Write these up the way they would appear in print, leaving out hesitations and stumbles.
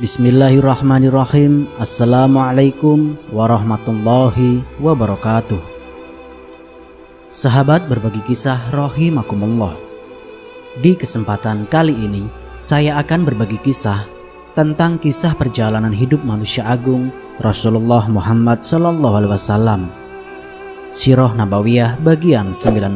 Bismillahirrahmanirrahim. Assalamualaikum warahmatullahi wabarakatuh. Sahabat berbagi kisah rahimakumullah. Di kesempatan kali ini saya akan berbagi kisah tentang kisah perjalanan hidup manusia agung Rasulullah Muhammad SAW. Sirah Nabawiyah bagian 19.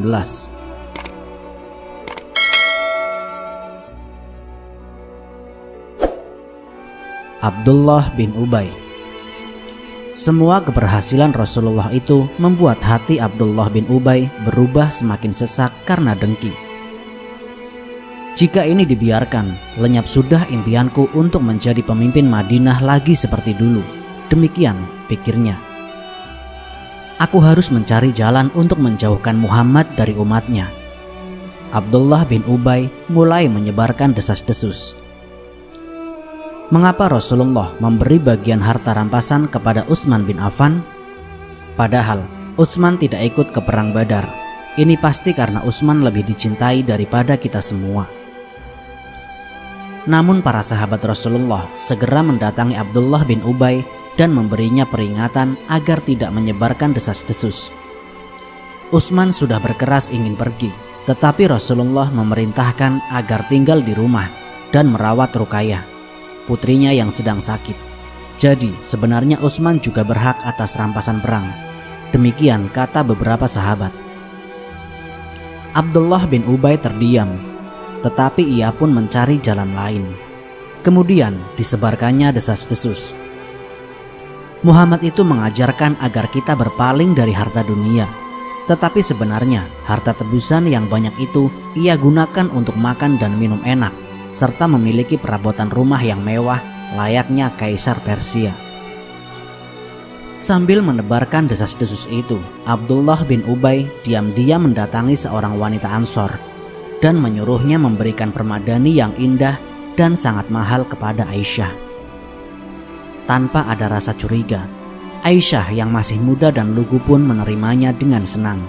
Abdullah bin Ubay. Semua keberhasilan Rasulullah itu membuat hati Abdullah bin Ubay berubah semakin sesak karena dengki. Jika ini dibiarkan, lenyap sudah impianku untuk menjadi pemimpin Madinah lagi seperti dulu. Demikian pikirnya. Aku harus mencari jalan untuk menjauhkan Muhammad dari umatnya. Abdullah bin Ubay mulai menyebarkan desas-desus. Mengapa Rasulullah memberi bagian harta rampasan kepada Utsman bin Affan? Padahal Utsman tidak ikut ke perang Badar. Ini pasti karena Utsman lebih dicintai daripada kita semua. Namun para sahabat Rasulullah segera mendatangi Abdullah bin Ubay dan memberinya peringatan agar tidak menyebarkan desas-desus. Utsman sudah berkeras ingin pergi, tetapi Rasulullah memerintahkan agar tinggal di rumah dan merawat Ruqayyah, putrinya yang sedang sakit. Jadi sebenarnya Utsman juga berhak atas rampasan perang. Demikian kata beberapa sahabat. Abdullah bin Ubay terdiam, tetapi ia pun mencari jalan lain. Kemudian disebarkannya desas-desus. Muhammad itu mengajarkan agar kita berpaling dari harta dunia. Tetapi sebenarnya harta tebusan yang banyak itu ia gunakan untuk makan dan minum enak, serta memiliki perabotan rumah yang mewah layaknya Kaisar Persia. Sambil menebarkan desas-desus itu, Abdullah bin Ubay diam-diam mendatangi seorang wanita Ansor dan menyuruhnya memberikan permadani yang indah dan sangat mahal kepada Aisyah. Tanpa ada rasa curiga, Aisyah yang masih muda dan lugu pun menerimanya dengan senang.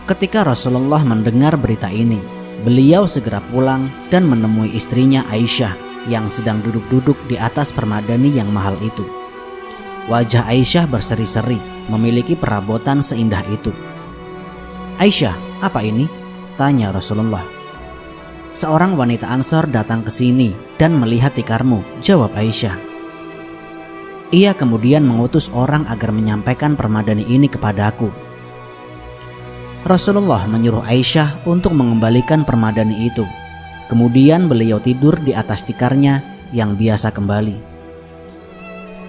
Ketika Rasulullah mendengar berita ini, beliau segera pulang dan menemui istrinya Aisyah yang sedang duduk-duduk di atas permadani yang mahal itu. Wajah Aisyah berseri-seri, memiliki perabotan seindah itu. "Aisyah, apa ini?" tanya Rasulullah. "Seorang wanita Ansor datang ke sini dan melihat tikarmu," jawab Aisyah. Ia kemudian mengutus orang agar menyampaikan permadani ini kepadaku. Rasulullah menyuruh Aisyah untuk mengembalikan permadani itu. Kemudian beliau tidur di atas tikarnya yang biasa kembali.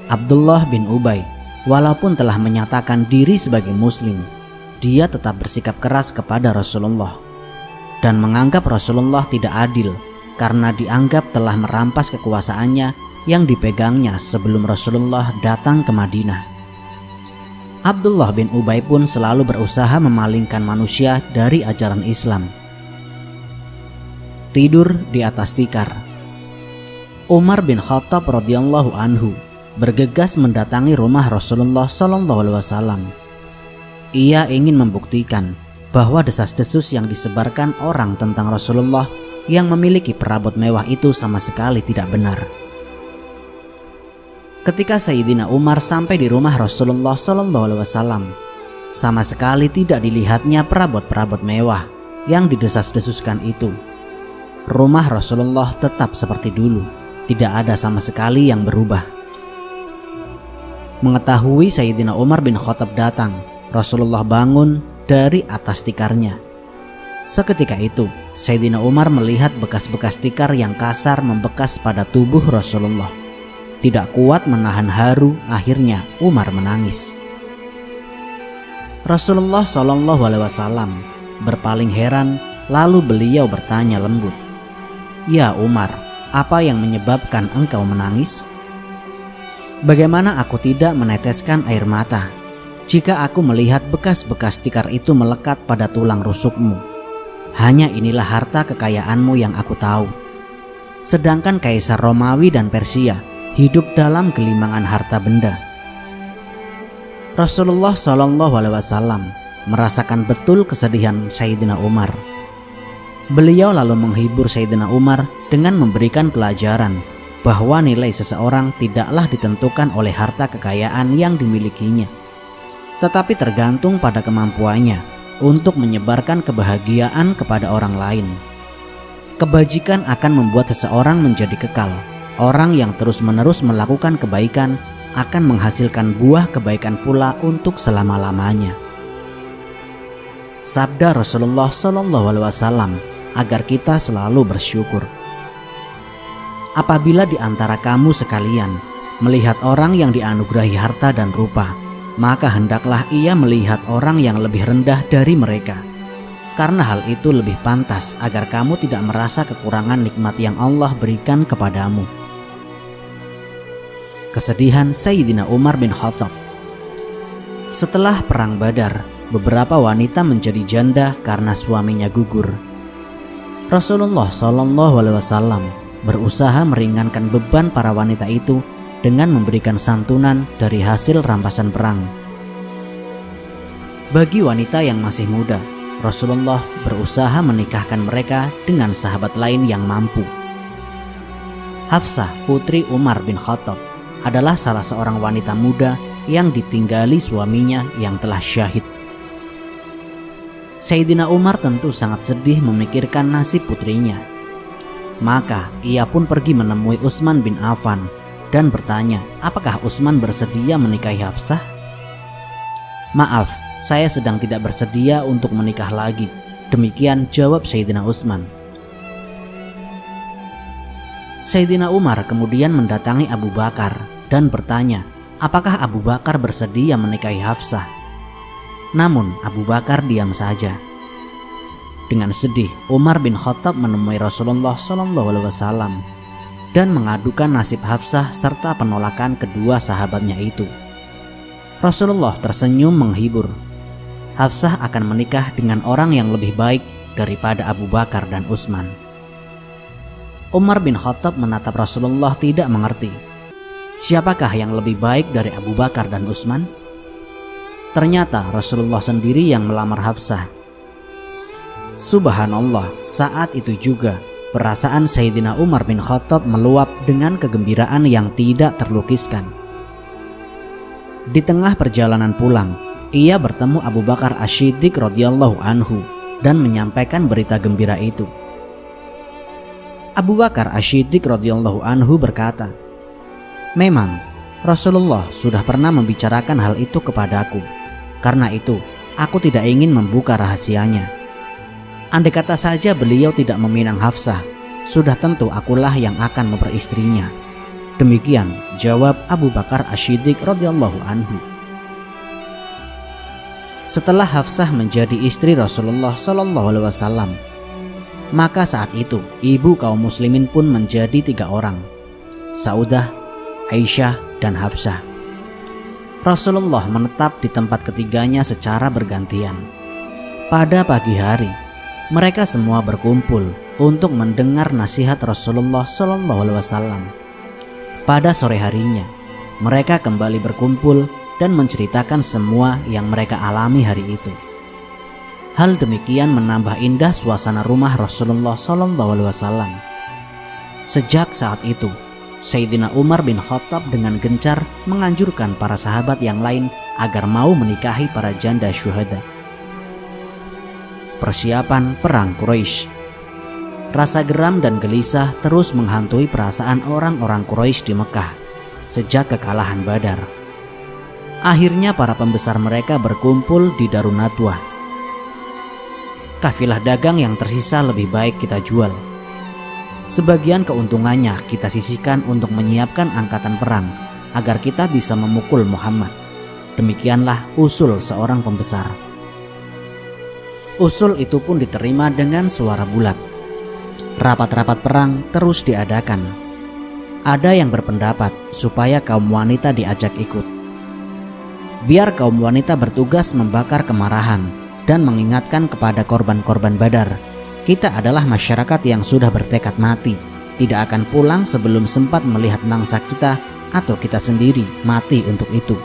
Abdullah bin Ubay, walaupun telah menyatakan diri sebagai muslim, dia tetap bersikap keras kepada Rasulullah dan menganggap Rasulullah tidak adil karena dianggap telah merampas kekuasaannya yang dipegangnya sebelum Rasulullah datang ke Madinah. Abdullah bin Ubay pun selalu berusaha memalingkan manusia dari ajaran Islam. Tidur di atas tikar. Umar bin Khattab radhiyallahu anhu bergegas mendatangi rumah Rasulullah SAW. Ia ingin membuktikan bahwa desas-desus yang disebarkan orang tentang Rasulullah yang memiliki perabot mewah itu sama sekali tidak benar. Ketika Sayyidina Umar sampai di rumah Rasulullah SAW, sama sekali tidak dilihatnya perabot-perabot mewah yang didesas-desuskan itu. Rumah Rasulullah tetap seperti dulu, tidak ada sama sekali yang berubah. Mengetahui Sayyidina Umar bin Khattab datang, Rasulullah bangun dari atas tikarnya. Seketika itu, Sayyidina Umar melihat bekas-bekas tikar yang kasar membekas pada tubuh Rasulullah. Tidak kuat menahan haru, akhirnya Umar menangis. Rasulullah SAW berpaling heran, lalu beliau bertanya lembut, "Ya Umar, apa yang menyebabkan engkau menangis? Bagaimana aku tidak meneteskan air mata jika aku melihat bekas-bekas tikar itu melekat pada tulang rusukmu? Hanya inilah harta kekayaanmu yang aku tahu. Sedangkan Kaisar Romawi dan Persia hidup dalam gelimangan harta benda." Rasulullah SAW merasakan betul kesedihan Sayyidina Umar. Beliau lalu menghibur Sayyidina Umar dengan memberikan pelajaran bahwa nilai seseorang tidaklah ditentukan oleh harta kekayaan yang dimilikinya, tetapi tergantung pada kemampuannya untuk menyebarkan kebahagiaan kepada orang lain. Kebajikan akan membuat seseorang menjadi kekal. Orang yang terus-menerus melakukan kebaikan akan menghasilkan buah kebaikan pula untuk selama-lamanya. Sabda Rasulullah SAW agar kita selalu bersyukur. Apabila di antara kamu sekalian melihat orang yang dianugerahi harta dan rupa, maka hendaklah ia melihat orang yang lebih rendah dari mereka, karena hal itu lebih pantas agar kamu tidak merasa kekurangan nikmat yang Allah berikan kepadamu. Kesedihan Sayyidina Umar bin Khattab. Setelah perang Badar, beberapa wanita menjadi janda karena suaminya gugur. Rasulullah SAW berusaha meringankan beban para wanita itu dengan memberikan santunan dari hasil rampasan perang. Bagi wanita yang masih muda, Rasulullah berusaha menikahkan mereka dengan sahabat lain yang mampu. Hafsah, putri Umar bin Khattab, adalah salah seorang wanita muda yang ditinggali suaminya yang telah syahid. Sayyidina Umar tentu sangat sedih memikirkan nasib putrinya. Maka ia pun pergi menemui Utsman bin Affan dan bertanya, apakah Utsman bersedia menikahi Hafsah? Maaf, saya sedang tidak bersedia untuk menikah lagi. Demikian jawab Sayyidina Utsman. Sayyidina Umar kemudian mendatangi Abu Bakar dan bertanya, apakah Abu Bakar bersedia menikahi Hafsah? Namun Abu Bakar diam saja. Dengan sedih, Umar bin Khattab menemui Rasulullah SAW dan mengadukan nasib Hafsah serta penolakan kedua sahabatnya itu. Rasulullah tersenyum menghibur. Hafsah akan menikah dengan orang yang lebih baik daripada Abu Bakar dan Utsman. Umar bin Khattab menatap Rasulullah tidak mengerti. Siapakah yang lebih baik dari Abu Bakar dan Utsman? Ternyata Rasulullah sendiri yang melamar Hafsah. Subhanallah, saat itu juga perasaan Sayyidina Umar bin Khattab meluap dengan kegembiraan yang tidak terlukiskan. Di tengah perjalanan pulang, ia bertemu Abu Bakar Asy-Syiddiq radhiyallahu anhu dan menyampaikan berita gembira itu. Abu Bakar Asy-Syiddiq radhiyallahu anhu berkata, memang Rasulullah sudah pernah membicarakan hal itu kepadaku. Karena itu, aku tidak ingin membuka rahasianya. Andai kata saja beliau tidak meminang Hafsah, sudah tentu akulah yang akan memperistrinya. Demikian jawab Abu Bakar Asy-Syiddiq radhiyallahu anhu. Setelah Hafsah menjadi istri Rasulullah SAW, maka saat itu ibu kaum muslimin pun menjadi 3 orang, Saudah, Aisyah, dan Hafsah. Rasulullah menetap di tempat ketiganya secara bergantian. Pada pagi hari, mereka semua berkumpul untuk mendengar nasihat Rasulullah SAW. Pada sore harinya, mereka kembali berkumpul dan menceritakan semua yang mereka alami hari itu. Hal demikian menambah indah suasana rumah Rasulullah SAW. Sejak saat itu, Sayyidina Umar bin Khattab dengan gencar menganjurkan para sahabat yang lain agar mau menikahi para janda syuhada. Persiapan Perang Quraisy. Rasa geram dan gelisah terus menghantui perasaan orang-orang Quraisy di Mekah sejak kekalahan Badar. Akhirnya para pembesar mereka berkumpul di Darun Nadwah. Kafilah dagang yang tersisa lebih baik kita jual. Sebagian keuntungannya kita sisihkan untuk menyiapkan angkatan perang agar kita bisa memukul Muhammad. Demikianlah usul seorang pembesar. Usul itu pun diterima dengan suara bulat. Rapat-rapat perang terus diadakan. Ada yang berpendapat supaya kaum wanita diajak ikut. Biar kaum wanita bertugas membakar kemarahan dan mengingatkan kepada korban-korban Badar, kita adalah masyarakat yang sudah bertekad mati, tidak akan pulang sebelum sempat melihat mangsa kita atau kita sendiri mati untuk itu.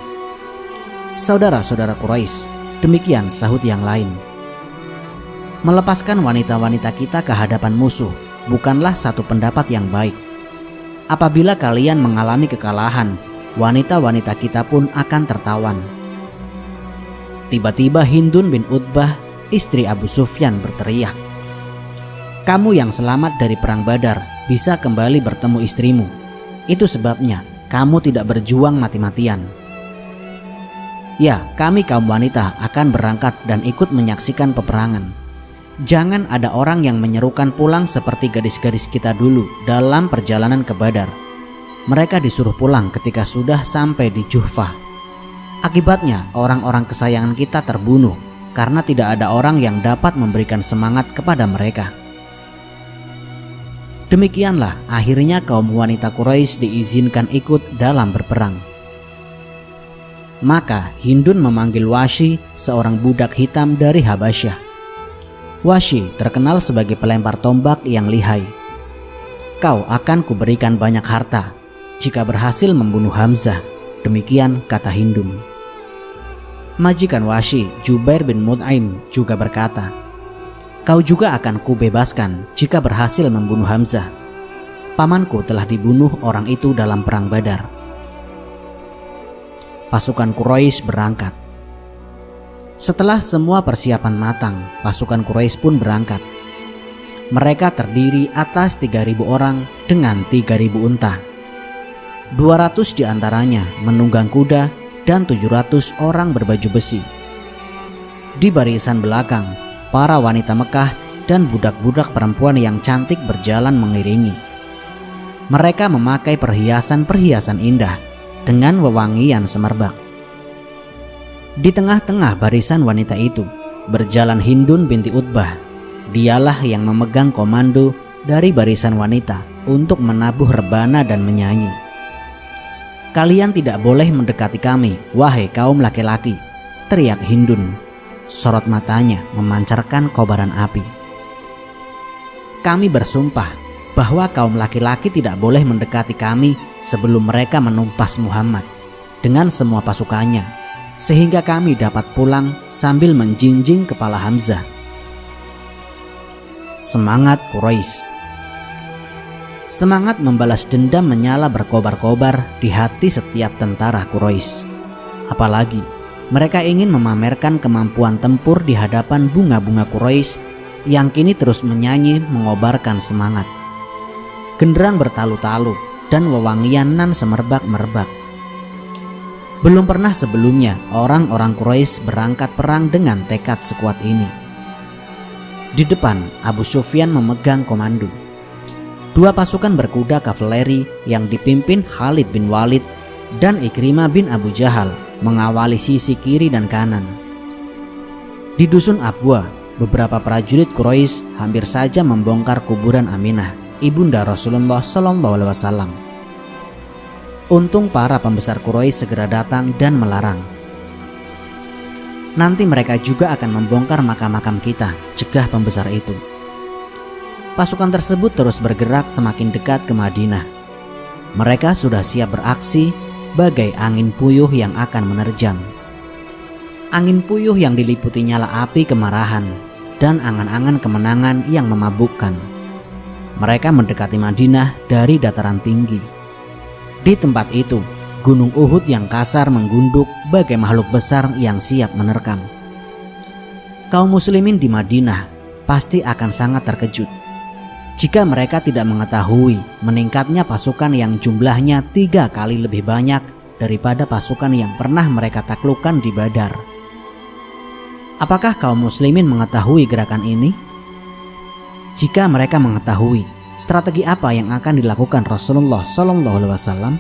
Saudara-saudara Quraisy, demikian sahut yang lain. Melepaskan wanita-wanita kita ke hadapan musuh bukanlah satu pendapat yang baik. Apabila kalian mengalami kekalahan, wanita-wanita kita pun akan tertawan." Tiba-tiba Hindun bin Utbah, istri Abu Sufyan, berteriak, "Kamu yang selamat dari perang Badar bisa kembali bertemu istrimu. Itu sebabnya kamu tidak berjuang mati-matian." "Ya, kami kaum wanita akan berangkat dan ikut menyaksikan peperangan. Jangan ada orang yang menyerukan pulang seperti gadis-gadis kita dulu dalam perjalanan ke Badar. Mereka disuruh pulang ketika sudah sampai di Juhfah. Akibatnya orang-orang kesayangan kita terbunuh karena tidak ada orang yang dapat memberikan semangat kepada mereka." Demikianlah akhirnya kaum wanita Quraisy diizinkan ikut dalam berperang. Maka Hindun memanggil Wahsy, seorang budak hitam dari Habasyah. Wahsy terkenal sebagai pelempar tombak yang lihai. "Kau akan kuberikan banyak harta jika berhasil membunuh Hamzah," demikian kata Hindun. Majikan Wahsy, Jubair bin Mut'im, juga berkata, "Kau juga akan kubebaskan jika berhasil membunuh Hamzah. Pamanku telah dibunuh orang itu dalam perang Badar." Pasukan Quraisy berangkat. Setelah semua persiapan matang, pasukan Quraisy pun berangkat. Mereka terdiri atas 3.000 orang dengan 3.000 unta. 200 diantaranya menunggang kuda dan 700 orang berbaju besi. Di barisan belakang, para wanita Mekah dan budak-budak perempuan yang cantik berjalan mengiringi. Mereka memakai perhiasan-perhiasan indah dengan wewangian semerbak. Di tengah-tengah barisan wanita itu berjalan Hindun binti Utbah. Dialah yang memegang komando dari barisan wanita untuk menabuh rebana dan menyanyi. "Kalian tidak boleh mendekati kami, wahai kaum laki-laki," teriak Hindun. Sorot matanya memancarkan kobaran api. "Kami bersumpah bahwa kaum laki-laki tidak boleh mendekati kami sebelum mereka menumpas Muhammad dengan semua pasukannya, sehingga kami dapat pulang sambil menjinjing kepala Hamzah." Semangat Quraisy. Semangat membalas dendam menyala berkobar-kobar di hati setiap tentara Quraisy. Apalagi mereka ingin memamerkan kemampuan tempur di hadapan bunga-bunga Quraisy yang kini terus menyanyi mengobarkan semangat. Genderang bertalu-talu dan wewangian nan semerbak-merbak. Belum pernah sebelumnya orang-orang Quraisy berangkat perang dengan tekad sekuat ini. Di depan, Abu Sufyan memegang komando. 2 pasukan berkuda kavaleri yang dipimpin Khalid bin Walid dan Ikrimah bin Abu Jahal mengawali sisi kiri dan kanan. Di dusun Abwa, beberapa prajurit Quraisy hampir saja membongkar kuburan Aminah, ibunda Rasulullah SAW. Untung para pembesar Quraisy segera datang dan melarang. "Nanti mereka juga akan membongkar makam-makam kita," cegah pembesar itu. Pasukan tersebut terus bergerak semakin dekat ke Madinah. Mereka sudah siap beraksi bagai angin puyuh yang akan menerjang. Angin puyuh yang diliputi nyala api kemarahan dan angan-angan kemenangan yang memabukkan. Mereka mendekati Madinah dari dataran tinggi. Di tempat itu, Gunung Uhud yang kasar menggunduk bagai makhluk besar yang siap menerkam. Kaum muslimin di Madinah pasti akan sangat terkejut jika mereka tidak mengetahui meningkatnya pasukan yang jumlahnya 3 kali lebih banyak daripada pasukan yang pernah mereka taklukkan di Badar. Apakah kaum muslimin mengetahui gerakan ini? Jika mereka mengetahui, strategi apa yang akan dilakukan Rasulullah SAW?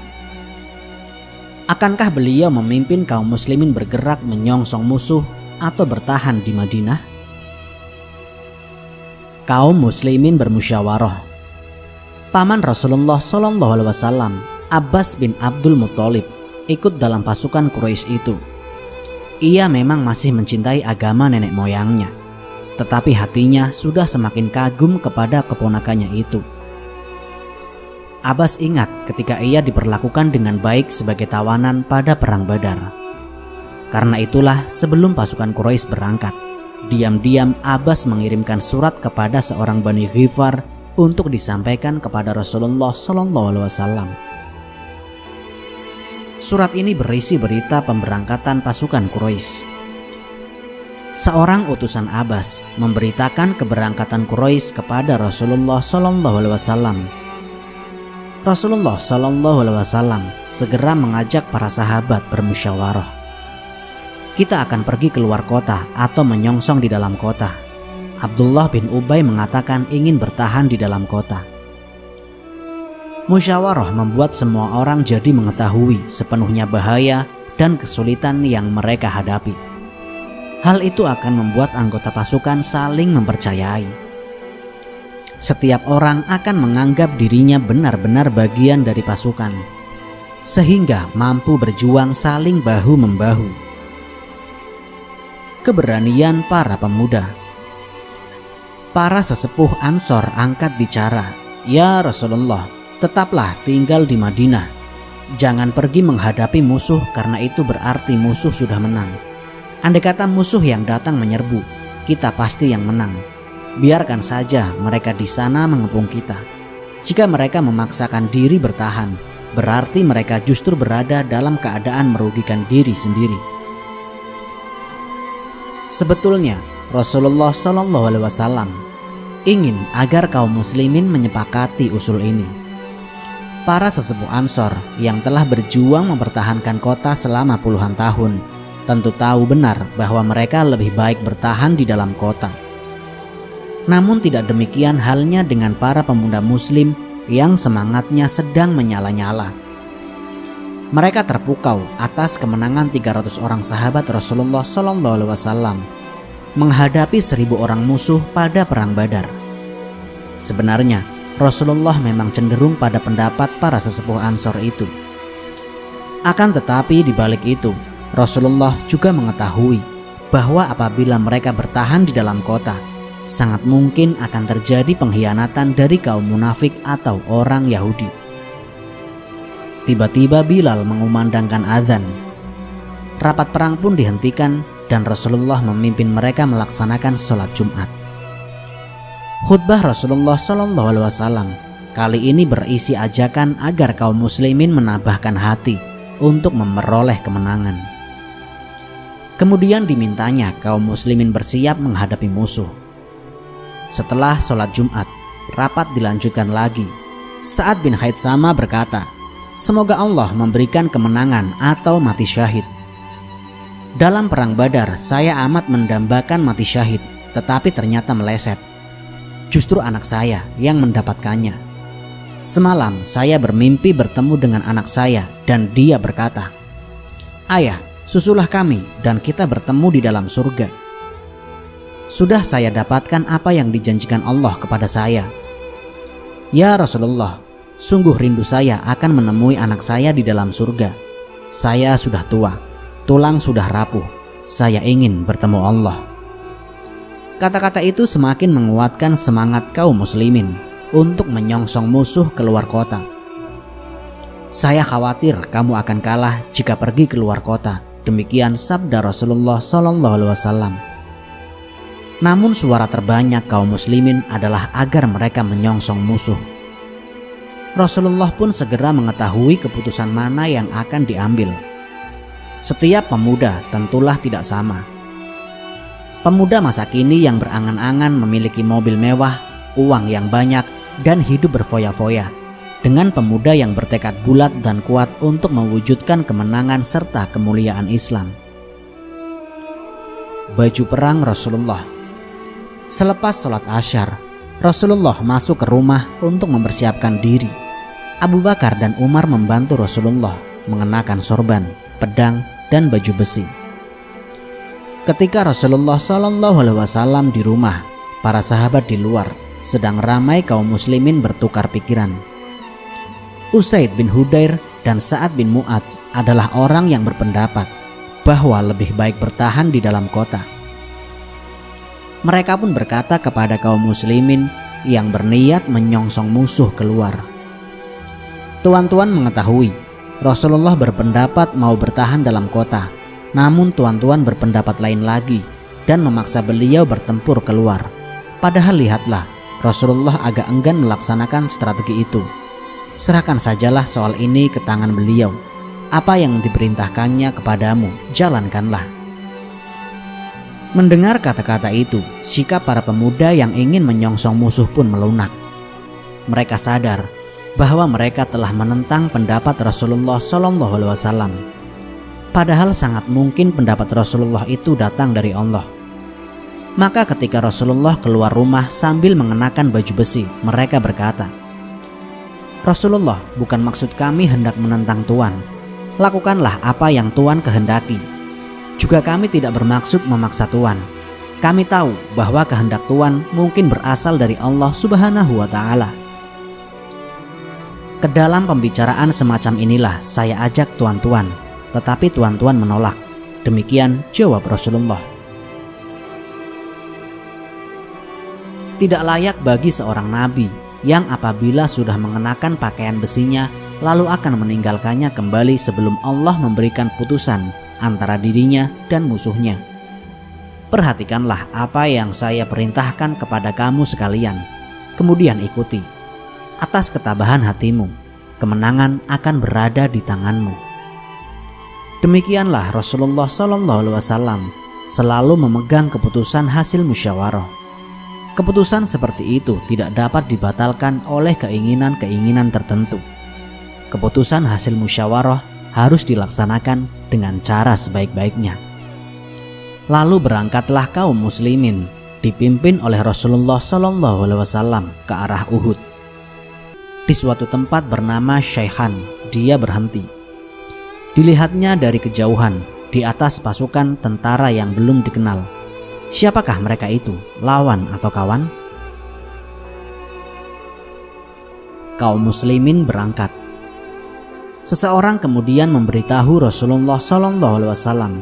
Akankah beliau memimpin kaum muslimin bergerak menyongsong musuh atau bertahan di Madinah? Kaum muslimin bermusyawarah. Paman Rasulullah SAW, Abbas bin Abdul Muthalib, ikut dalam pasukan Quraisy itu. Ia memang masih mencintai agama nenek moyangnya, tetapi hatinya sudah semakin kagum kepada keponakannya itu. Abbas ingat ketika ia diperlakukan dengan baik sebagai tawanan pada perang Badar. Karena itulah sebelum pasukan Quraisy berangkat, diam-diam Abbas mengirimkan surat kepada seorang Bani Ghifar untuk disampaikan kepada Rasulullah SAW. Surat ini berisi berita pemberangkatan pasukan Quraisy. Seorang utusan Abbas memberitakan keberangkatan Quraisy kepada Rasulullah SAW. Rasulullah SAW segera mengajak para sahabat bermusyawarah. Kita akan pergi keluar kota atau menyongsong di dalam kota. Abdullah bin Ubay mengatakan ingin bertahan di dalam kota. Musyawarah membuat semua orang jadi mengetahui sepenuhnya bahaya dan kesulitan yang mereka hadapi. Hal itu akan membuat anggota pasukan saling mempercayai. Setiap orang akan menganggap dirinya benar-benar bagian dari pasukan, sehingga mampu berjuang saling bahu-membahu. Keberanian para pemuda. Para sesepuh Ansor angkat bicara, "Ya Rasulullah, tetaplah tinggal di Madinah. Jangan pergi menghadapi musuh karena itu berarti musuh sudah menang. Andai kata musuh yang datang menyerbu, kita pasti yang menang. Biarkan saja mereka di sana mengepung kita. Jika mereka memaksakan diri bertahan, berarti mereka justru berada dalam keadaan merugikan diri sendiri." Sebetulnya Rasulullah SAW ingin agar kaum muslimin menyepakati usul ini. Para sesepuh Ansor yang telah berjuang mempertahankan kota selama puluhan tahun tentu tahu benar bahwa mereka lebih baik bertahan di dalam kota. Namun tidak demikian halnya dengan para pemuda muslim yang semangatnya sedang menyala-nyala. Mereka terpukau atas kemenangan 300 orang sahabat Rasulullah SAW menghadapi 1000 orang musuh pada perang Badar. Sebenarnya Rasulullah memang cenderung pada pendapat para sesepuh Ansor itu. Akan tetapi di balik itu, Rasulullah juga mengetahui bahwa apabila mereka bertahan di dalam kota, sangat mungkin akan terjadi pengkhianatan dari kaum munafik atau orang Yahudi. Tiba-tiba Bilal mengumandangkan azan. Rapat perang pun dihentikan dan Rasulullah memimpin mereka melaksanakan sholat Jumat. Khutbah Rasulullah SAW kali ini berisi ajakan agar kaum muslimin menambahkan hati untuk memperoleh kemenangan. Kemudian dimintanya kaum muslimin bersiap menghadapi musuh. Setelah sholat Jumat, rapat dilanjutkan lagi. Sa'ad bin Haitsama berkata, "Semoga Allah memberikan kemenangan atau mati syahid. Dalam perang Badar saya amat mendambakan mati syahid, tetapi ternyata meleset. Justru anak saya yang mendapatkannya. Semalam saya bermimpi bertemu dengan anak saya dan dia berkata, 'Ayah, susulah kami dan kita bertemu di dalam surga.' Sudah saya dapatkan apa yang dijanjikan Allah kepada saya. Ya Rasulullah, sungguh rindu saya akan menemui anak saya di dalam surga. Saya sudah tua, tulang sudah rapuh. Saya ingin bertemu Allah." Kata-kata itu semakin menguatkan semangat kaum muslimin untuk menyongsong musuh keluar kota. "Saya khawatir kamu akan kalah jika pergi keluar kota." Demikian sabda Rasulullah SAW. Namun suara terbanyak kaum muslimin adalah agar mereka menyongsong musuh. Rasulullah pun segera mengetahui keputusan mana yang akan diambil. Setiap pemuda tentulah tidak sama. Pemuda masa kini yang berangan-angan memiliki mobil mewah, uang yang banyak, dan hidup berfoya-foya, dengan pemuda yang bertekad bulat dan kuat untuk mewujudkan kemenangan serta kemuliaan Islam. Baju perang Rasulullah. Selepas sholat Asyar, Rasulullah masuk ke rumah untuk mempersiapkan diri. Abu Bakar dan Umar membantu Rasulullah mengenakan sorban, pedang, dan baju besi. Ketika Rasulullah SAW di rumah, para sahabat di luar sedang ramai kaum muslimin bertukar pikiran. Usaid bin Hudair dan Sa'ad bin Mu'adz adalah orang yang berpendapat bahwa lebih baik bertahan di dalam kota. Mereka pun berkata kepada kaum muslimin yang berniat menyongsong musuh keluar, "Tuan-tuan mengetahui Rasulullah berpendapat mau bertahan dalam kota, namun tuan-tuan berpendapat lain lagi dan memaksa beliau bertempur keluar. Padahal lihatlah, Rasulullah agak enggan melaksanakan strategi itu. Serahkan sajalah soal ini ke tangan beliau. Apa yang diperintahkannya kepadamu, jalankanlah. Mendengar kata-kata itu, sikap para pemuda yang ingin menyongsong musuh pun melunak. Mereka sadar bahwa mereka telah menentang pendapat Rasulullah SAW. Padahal sangat mungkin pendapat Rasulullah itu datang dari Allah. Maka ketika Rasulullah keluar rumah sambil mengenakan baju besi, mereka berkata, "Rasulullah, bukan maksud kami hendak menentang Tuan. Lakukanlah apa yang Tuan kehendaki. Juga kami tidak bermaksud memaksa Tuan. Kami tahu bahwa kehendak Tuan mungkin berasal dari Allah Subhanahu wa Ta'ala." Ke dalam pembicaraan semacam inilah saya ajak tuan-tuan, tetapi tuan-tuan menolak. Demikian jawab Rasulullah. Tidak layak bagi seorang nabi yang apabila sudah mengenakan pakaian besinya lalu akan meninggalkannya kembali sebelum Allah memberikan putusan antara dirinya dan musuhnya. Perhatikanlah apa yang saya perintahkan kepada kamu sekalian, kemudian ikuti. Atas ketabahan hatimu, kemenangan akan berada di tanganmu. Demikianlah Rasulullah SAW selalu memegang keputusan hasil musyawarah. Keputusan seperti itu tidak dapat dibatalkan oleh keinginan-keinginan tertentu. Keputusan hasil musyawarah harus dilaksanakan dengan cara sebaik-baiknya. Lalu berangkatlah kaum muslimin dipimpin oleh Rasulullah SAW ke arah Uhud. Di suatu tempat bernama Syaihan, dia berhenti. Dilihatnya dari kejauhan, di atas pasukan tentara yang belum dikenal. Siapakah mereka itu? Lawan atau kawan? Kaum muslimin berangkat. Seseorang kemudian memberitahu Rasulullah SAW,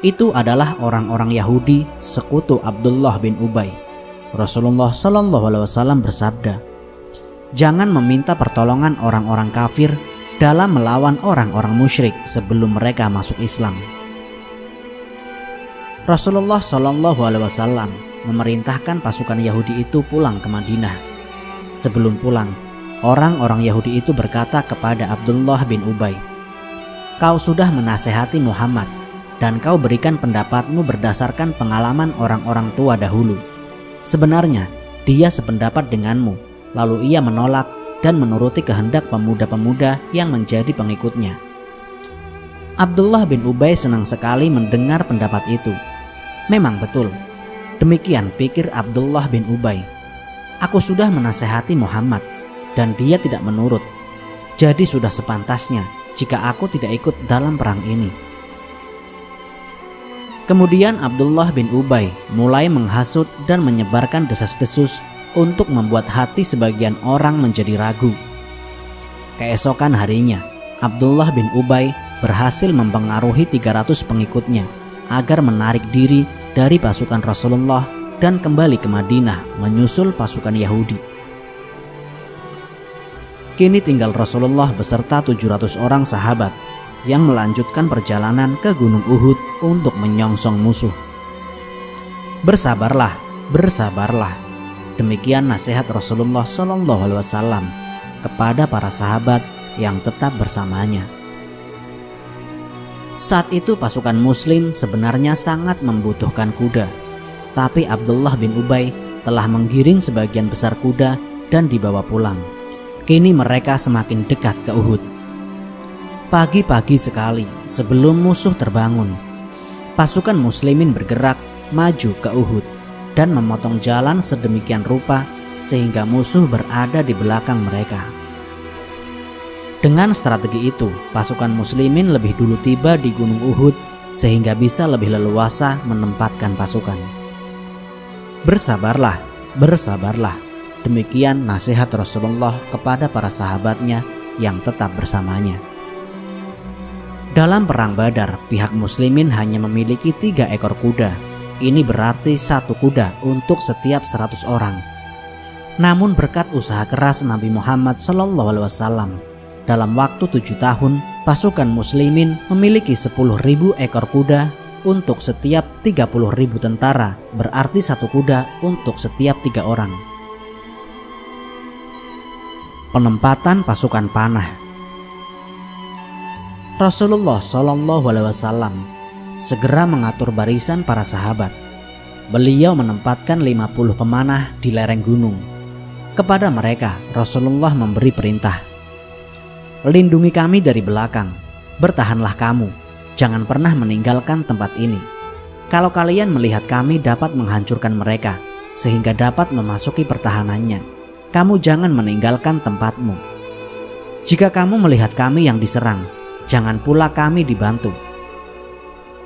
itu adalah orang-orang Yahudi sekutu Abdullah bin Ubay. Rasulullah SAW bersabda, "Jangan meminta pertolongan orang-orang kafir dalam melawan orang-orang musyrik sebelum mereka masuk Islam." Rasulullah SAW memerintahkan pasukan Yahudi itu pulang ke Madinah. Sebelum pulang, orang-orang Yahudi itu berkata kepada Abdullah bin Ubay, "Kau sudah menasehati Muhammad dan kau berikan pendapatmu berdasarkan pengalaman orang-orang tua dahulu. Sebenarnya dia sependapat denganmu, lalu ia menolak dan menuruti kehendak pemuda-pemuda yang menjadi pengikutnya." Abdullah bin Ubay senang sekali mendengar pendapat itu. Memang betul, demikian pikir Abdullah bin Ubay. Aku sudah menasehati Muhammad dan dia tidak menurut. Jadi sudah sepantasnya jika aku tidak ikut dalam perang ini. Kemudian Abdullah bin Ubay mulai menghasut dan menyebarkan desas-desus untuk membuat hati sebagian orang menjadi ragu. Keesokan harinya, Abdullah bin Ubay berhasil mempengaruhi 300 pengikutnya agar menarik diri dari pasukan Rasulullah dan kembali ke Madinah menyusul pasukan Yahudi. Kini tinggal Rasulullah beserta 700 orang sahabat yang melanjutkan perjalanan ke Gunung Uhud untuk menyongsong musuh. Bersabarlah, bersabarlah. Demikian nasihat Rasulullah SAW kepada para sahabat yang tetap bersamanya. Saat itu pasukan muslim sebenarnya sangat membutuhkan kuda, tapi Abdullah bin Ubay telah menggiring sebagian besar kuda dan dibawa pulang. Kini mereka semakin dekat ke Uhud. Pagi-pagi sekali sebelum musuh terbangun, pasukan muslimin bergerak maju ke Uhud dan memotong jalan sedemikian rupa sehingga musuh berada di belakang mereka. Dengan strategi itu, pasukan muslimin lebih dulu tiba di Gunung Uhud sehingga bisa lebih leluasa menempatkan pasukan. Bersabarlah, bersabarlah. Demikian nasihat Rasulullah kepada para sahabatnya yang tetap bersamanya. Dalam perang Badar, pihak muslimin hanya memiliki 3 ekor kuda. Ini berarti 1 kuda untuk setiap 100 orang. Namun berkat usaha keras Nabi Muhammad SAW, dalam waktu 7 tahun, pasukan muslimin memiliki 10.000 ekor kuda untuk setiap 30.000 tentara, berarti 1 kuda untuk setiap 3 orang. Penempatan pasukan panah. Rasulullah SAW segera mengatur barisan para sahabat. Beliau menempatkan 50 pemanah di lereng gunung. Kepada mereka Rasulullah memberi perintah, "Lindungi kami dari belakang, bertahanlah kamu, jangan pernah meninggalkan tempat ini. Kalau kalian melihat kami dapat menghancurkan mereka sehingga dapat memasuki pertahanannya, kamu jangan meninggalkan tempatmu. Jika kamu melihat kami yang diserang, jangan pula kami dibantu.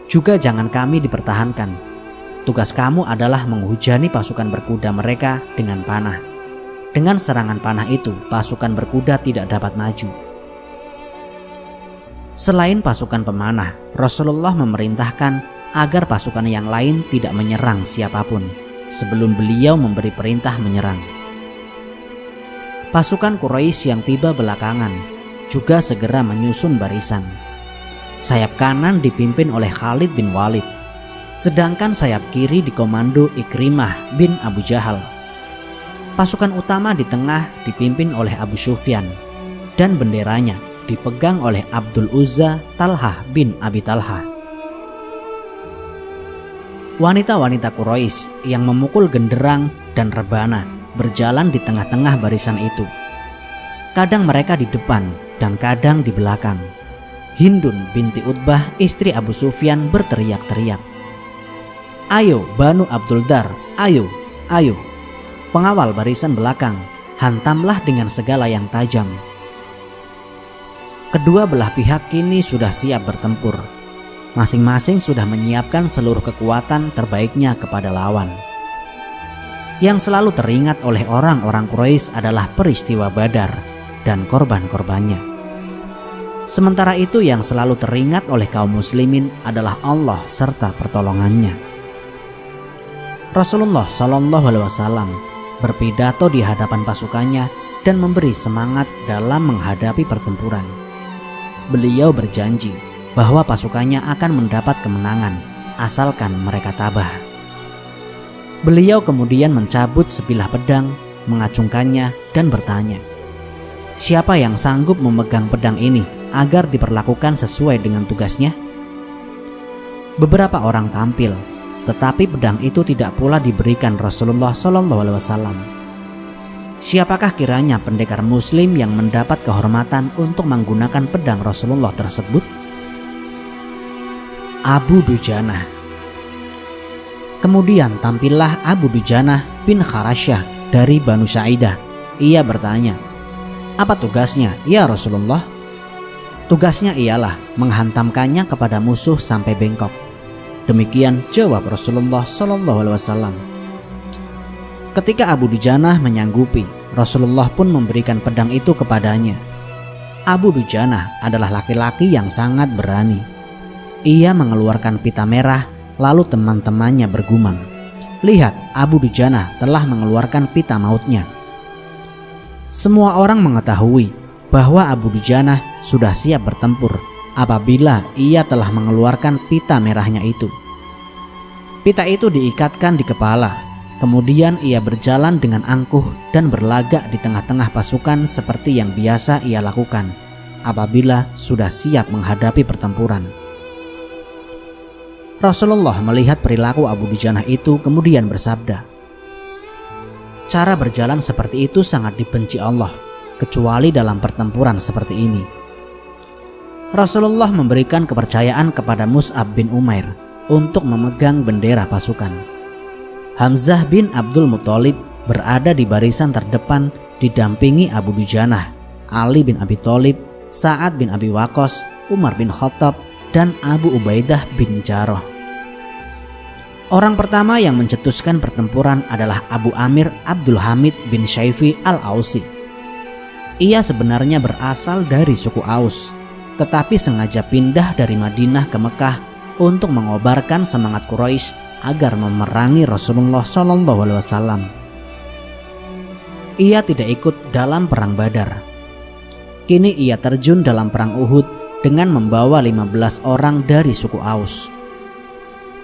Juga jangan kami dipertahankan. Tugas kamu adalah menghujani pasukan berkuda mereka dengan panah. Dengan serangan panah itu, pasukan berkuda tidak dapat maju." Selain pasukan pemanah, Rasulullah memerintahkan agar pasukan yang lain tidak menyerang siapapun sebelum beliau memberi perintah menyerang. Pasukan Quraisy yang tiba belakangan juga segera menyusun barisan. Sayap kanan dipimpin oleh Khalid bin Walid, sedangkan sayap kiri dikomando Ikrimah bin Abu Jahal. Pasukan utama di tengah dipimpin oleh Abu Sufyan dan benderanya dipegang oleh Abdul Uzza Talhah bin Abi Talhah. Wanita-wanita Quraisy yang memukul genderang dan rebana berjalan di tengah-tengah barisan itu. Kadang mereka di depan dan kadang di belakang. Hindun binti Utbah, istri Abu Sufyan, berteriak-teriak, "Ayo Banu Abdul Dar, ayo, ayo. Pengawal barisan belakang, hantamlah dengan segala yang tajam." Kedua belah pihak kini sudah siap bertempur. Masing-masing sudah menyiapkan seluruh kekuatan terbaiknya kepada lawan. Yang selalu teringat oleh orang-orang Quraisy adalah peristiwa Badar dan korban-korbannya. Sementara itu yang selalu teringat oleh kaum muslimin adalah Allah serta pertolongannya. Rasulullah SAW berpidato di hadapan pasukannya dan memberi semangat dalam menghadapi pertempuran. Beliau berjanji bahwa pasukannya akan mendapat kemenangan asalkan mereka tabah. Beliau kemudian mencabut sebilah pedang, mengacungkannya dan bertanya, "Siapa yang sanggup memegang pedang ini agar diperlakukan sesuai dengan tugasnya?" Beberapa orang tampil, tetapi pedang itu tidak pula diberikan Rasulullah SAW. Siapakah kiranya pendekar muslim yang mendapat kehormatan untuk menggunakan pedang Rasulullah tersebut? Abu Dujanah. Kemudian tampillah Abu Dujanah bin Kharasyah dari Banu Sa'idah. Ia bertanya, "Apa tugasnya, ya Rasulullah?" "Tugasnya ialah menghantamkannya kepada musuh sampai bengkok." Demikian jawab Rasulullah SAW. Ketika Abu Dujanah menyanggupi, Rasulullah pun memberikan pedang itu kepadanya. Abu Dujanah adalah laki-laki yang sangat berani. Ia mengeluarkan pita merah, lalu teman-temannya bergumam, "Lihat, Abu Dujanah telah mengeluarkan pita mautnya." Semua orang mengetahui bahwa Abu Dujanah sudah siap bertempur apabila ia telah mengeluarkan pita merahnya itu. Pita itu diikatkan di kepala, kemudian ia berjalan dengan angkuh dan berlagak di tengah-tengah pasukan seperti yang biasa ia lakukan apabila sudah siap menghadapi pertempuran. Rasulullah melihat perilaku Abu Dujanah itu kemudian bersabda, "Cara berjalan seperti itu sangat dibenci Allah, kecuali dalam pertempuran seperti ini." Rasulullah memberikan kepercayaan kepada Mus'ab bin Umair untuk memegang bendera pasukan. Hamzah bin Abdul Muthalib berada di barisan terdepan didampingi Abu Dujanah, Ali bin Abi Thalib, Sa'ad bin Abi Waqqas, Umar bin Khattab, dan Abu Ubaidah bin Jarrah. Orang pertama yang mencetuskan pertempuran adalah Abu Amir Abdul Hamid bin Syaifi al-Ausi. Ia sebenarnya berasal dari suku Aus, tetapi sengaja pindah dari Madinah ke Mekah untuk mengobarkan semangat Quraisy agar memerangi Rasulullah SAW. Ia tidak ikut dalam perang Badar. Kini ia terjun dalam perang Uhud dengan membawa 15 orang dari suku Aus.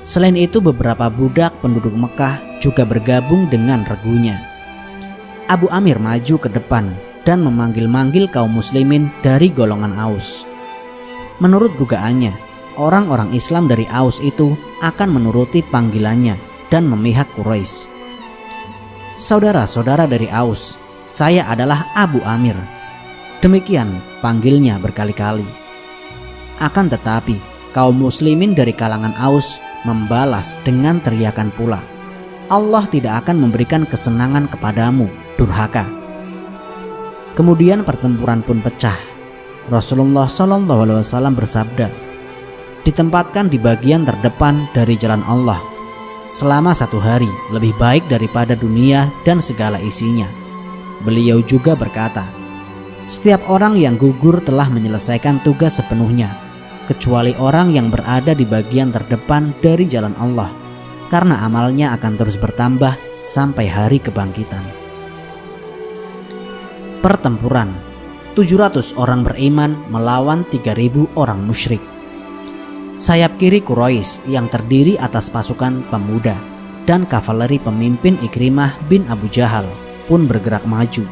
Selain itu beberapa budak penduduk Mekah juga bergabung dengan regunya. Abu Amir maju ke depan dan memanggil-manggil kaum muslimin dari golongan Aus. Menurut dugaannya, orang-orang Islam dari Aus itu akan menuruti panggilannya dan memihak Quraisy. "Saudara-saudara dari Aus, saya adalah Abu Amir." Demikian panggilnya berkali-kali. Akan tetapi, kaum muslimin dari kalangan Aus membalas dengan teriakan pula, "Allah tidak akan memberikan kesenangan kepadamu, durhaka." Kemudian pertempuran pun pecah. Rasulullah SAW bersabda, "Ditempatkan di bagian terdepan dari jalan Allah selama 1 hari lebih baik daripada dunia dan segala isinya." Beliau juga berkata, "Setiap orang yang gugur telah menyelesaikan tugas sepenuhnya, kecuali orang yang berada di bagian terdepan dari jalan Allah, karena amalnya akan terus bertambah sampai hari kebangkitan." Pertempuran 700 orang beriman melawan 3.000 orang musyrik. Sayap kiri Quraisy yang terdiri atas pasukan pemuda dan kavaleri pemimpin Ikrimah bin Abu Jahal pun bergerak maju.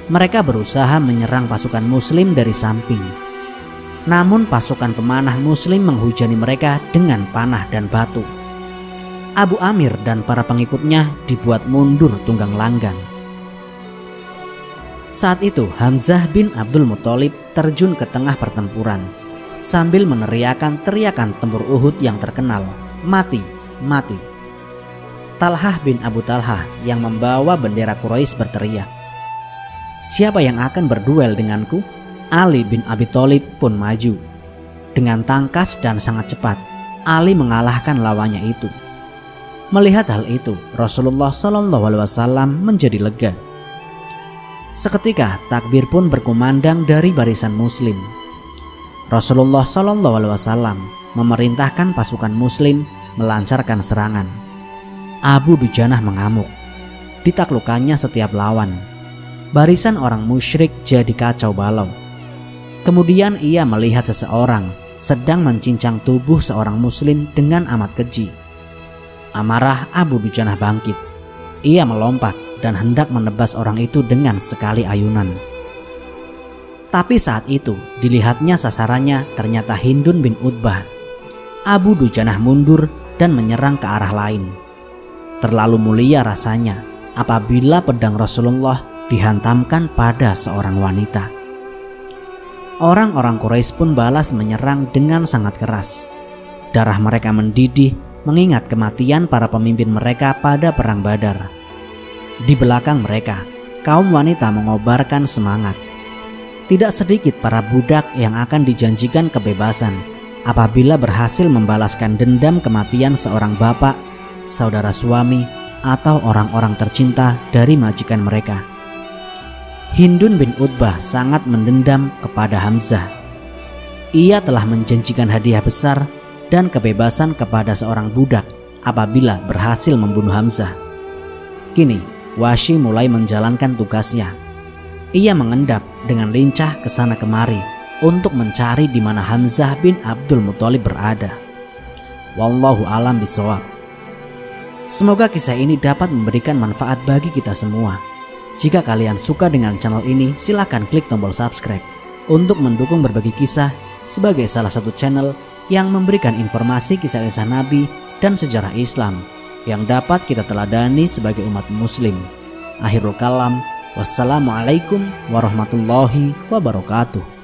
Mereka berusaha menyerang pasukan muslim dari samping. Namun pasukan pemanah muslim menghujani mereka dengan panah dan batu. Abu Amir dan para pengikutnya dibuat mundur tunggang langgang. Saat itu Hamzah bin Abdul Muthalib terjun ke tengah pertempuran sambil meneriakkan teriakan tempur Uhud yang terkenal, "Mati, mati." Talhah bin Abu Talhah yang membawa bendera Quraisy berteriak, "Siapa yang akan berduel denganku?" Ali bin Abi Thalib pun maju. Dengan tangkas dan sangat cepat, Ali mengalahkan lawannya itu. Melihat hal itu, Rasulullah SAW menjadi lega. Seketika takbir pun berkumandang dari barisan muslim. Rasulullah SAW memerintahkan pasukan muslim melancarkan serangan. Abu Dujanah mengamuk. Ditaklukannya setiap lawan. Barisan orang musyrik jadi kacau balau. Kemudian ia melihat seseorang sedang mencincang tubuh seorang muslim dengan amat keji. Amarah Abu Dujanah bangkit. Ia melompat dan hendak menebas orang itu dengan sekali ayunan. Tapi saat itu dilihatnya sasarannya ternyata Hindun bin Utbah. Abu Dujanah mundur dan menyerang ke arah lain. Terlalu mulia rasanya apabila pedang Rasulullah dihantamkan pada seorang wanita. Orang-orang Quraisy pun balas menyerang dengan sangat keras. Darah mereka mendidih mengingat kematian para pemimpin mereka pada perang Badar. Di belakang mereka, kaum wanita mengobarkan semangat. Tidak sedikit para budak yang akan dijanjikan kebebasan apabila berhasil membalaskan dendam kematian seorang bapak, saudara suami, atau orang-orang tercinta dari majikan mereka. Hindun bin Utbah sangat mendendam kepada Hamzah. Ia telah menjanjikan hadiah besar dan kebebasan kepada seorang budak apabila berhasil membunuh Hamzah. Kini Wahsy mulai menjalankan tugasnya. Ia mengendap dengan lincah ke sana kemari untuk mencari di mana Hamzah bin Abdul Muthalib berada. Wallahu alam bishawab. Semoga kisah ini dapat memberikan manfaat bagi kita semua. Jika kalian suka dengan channel ini, silakan klik tombol subscribe untuk mendukung berbagi kisah sebagai salah satu channel yang memberikan informasi kisah-kisah Nabi dan sejarah Islam yang dapat kita teladani sebagai umat muslim. Akhirul kalam, wassalamualaikum warahmatullahi wabarakatuh.